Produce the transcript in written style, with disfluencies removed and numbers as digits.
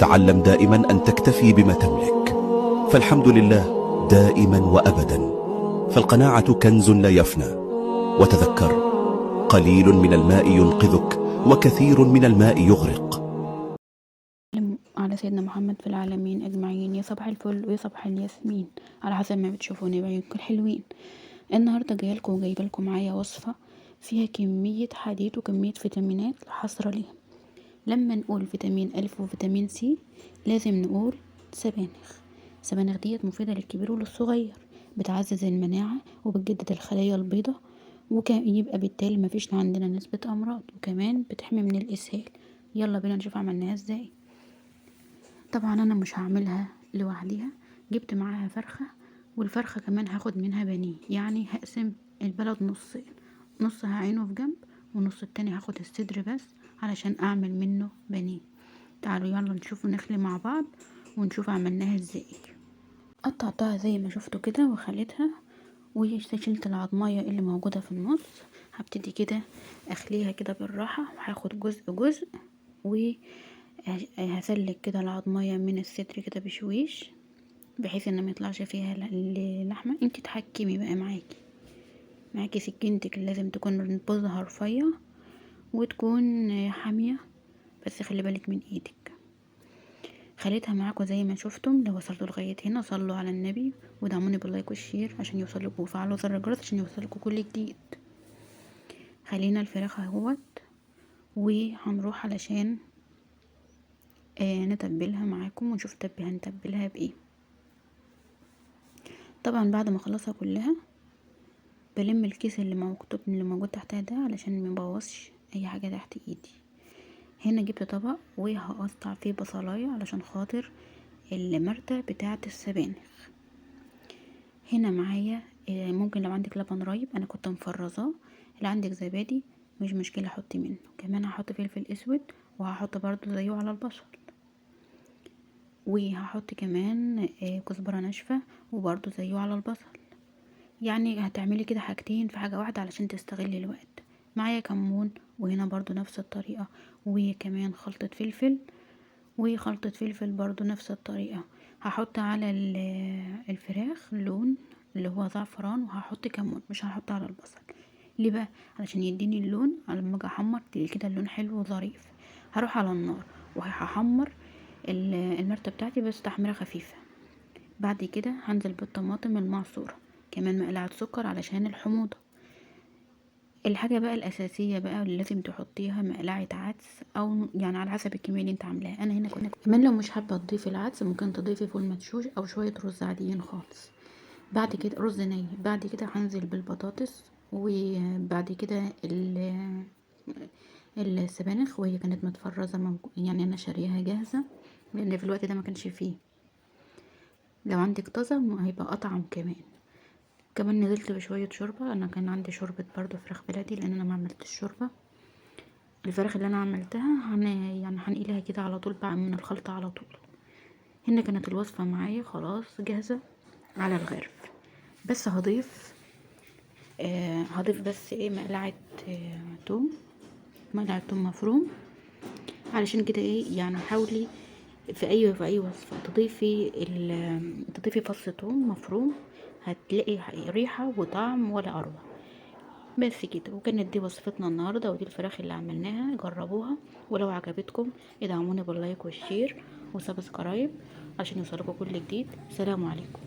تعلم دائما أن تكتفي بما تملك، فالحمد لله دائما وأبدا، فالقناعة كنز لا يفنى. وتذكر، قليل من الماء ينقذك وكثير من الماء يغرق. على سيدنا محمد في العالمين أجمعين. يا صباح الفل ويا صباح الياسمين على حسب ما بتشوفوني بعيونكم الحلوين. النهاردة جايلكم وجايبلكم معايا وصفة فيها كمية حديد وكمية فيتامينات لا حصر ليها. لما نقول فيتامين ألف وفيتامين سي لازم نقول سبانخ. السبانخ ديت مفيدة للكبير وللصغير، بتعزز المناعة وبتجدد الخلايا البيضاء، وكان يبقى بالتالي مفيش عندنا نسبة أمراض، وكمان بتحمي من الإسهال. يلا بينا نشوف عملناها ازاي. طبعا انا مش هعملها لوحديها، جبت معاها فرخة، والفرخة كمان هاخد منها بانيه، يعني هقسم البلد نصين، نص هعينه في جنب والنص التاني هاخد الصدر بس علشان اعمل منه بانيه. تعالوا يلا نشوف نخلي مع بعض ونشوف عملناها ازاي. قطعتها زي ما شفتوا كده وخليتها، وشلت العضمايه اللي موجودة في النص. هبتدي كده اخليها كده بالراحة، وهاخد جزء جزء، وهسلك كده العضمايه من الصدر كده بشويش، بحيث ان ما يطلعش فيها اللحمه. انت تحكمي بقى، معاكي سكينتك لازم تكون بوزها رفيع وتكون حاميه، بس خلي بالك من ايدك. خليتها معاكم زي ما شفتم. لو وصلتوا لغايه هنا صلوا على النبي ودعموني باللايك والشير عشان يوصلكوا، وفعلوا زر الجرس عشان يوصلكوا كل جديد. خلينا الفراخ اهوت، وهنروح علشان نتبلها معاكم ونشوف هنتبلها بايه. طبعا بعد ما اخلصها كلها بلم الكيس اللي موجود تحتها ده علشان مبوظش اي حاجه تحت ايدي. هنا جبت طبق وهقطع فيه بصلايه علشان خاطر المرتة بتاعه السبانخ. هنا معايا ممكن لو عندك لبن رايب، انا كنت مفرزاه. اللي عندك زبادي مش مشكله حطي منه. كمان هحط فلفل اسود، وهحط برضو زيه على البصل، وهحط كمان كزبره ناشفه وبرضو زيه على البصل. يعني هتعملي كده حاجتين في حاجة واحدة علشان تستغلي الوقت. معايا كمون، وهنا برضو نفس الطريقة، وكمان خلطة فلفل، وخلطة فلفل برضو نفس الطريقة. هحط على الفراخ لون اللي هو زعفران، وهحط كمون، مش هحط على البصل. ليه بقى؟ علشان يديني اللون لما اجي احمر كده اللون حلو وظريف. هروح على النار وهحمر المرتة بتاعتي بس تحميرة خفيفة. بعد كده هنزل بالطماطم المعصورة، كمان مقلعة سكر علشان الحموضة. الحاجة بقى الأساسية بقى اللي لازم تحطيها مقلعة عدس، أو يعني على حسب الكمية اللي انت عاملاها. أنا هنا كمان لو مش حابة تضيفي العدس ممكن تضيفي فول مدشوش أو شوية رز عاديين خالص. بعد كده رز ني. بعد كده هنزل بالبطاطس، وبعد كده السبانخ، وهي كانت متفرزة يعني أنا شاريها جاهزة لأن في الوقت ده ما كانش فيه. لو عندك طازة هيبقى أطعم. كمان نزلت بشوية شوربة. انا كان عندي شوربة برضو فراخ بلدي لان انا ما عملتش شوربة. الفراخ اللي انا عملتها يعني هنقلها كده على طول بقى من الخلطة على طول. هنا كانت الوصفة معايا خلاص جاهزة على الغرف. بس هضيف بس ايه مقلعة توم، مقلعة توم مفروم. علشان كده ايه يعني حاولي في اي وصفة تضيفي فص توم مفروم، هتلاقي ريحة وطعم ولا اروع. بس كده، وكانت دي وصفتنا النهارده، ودي الفراخ اللي عملناها. جربوها، ولو عجبتكم ادعموني باللايك والشير وسبسكرايب عشان يوصلكوا كل جديد. سلام عليكم.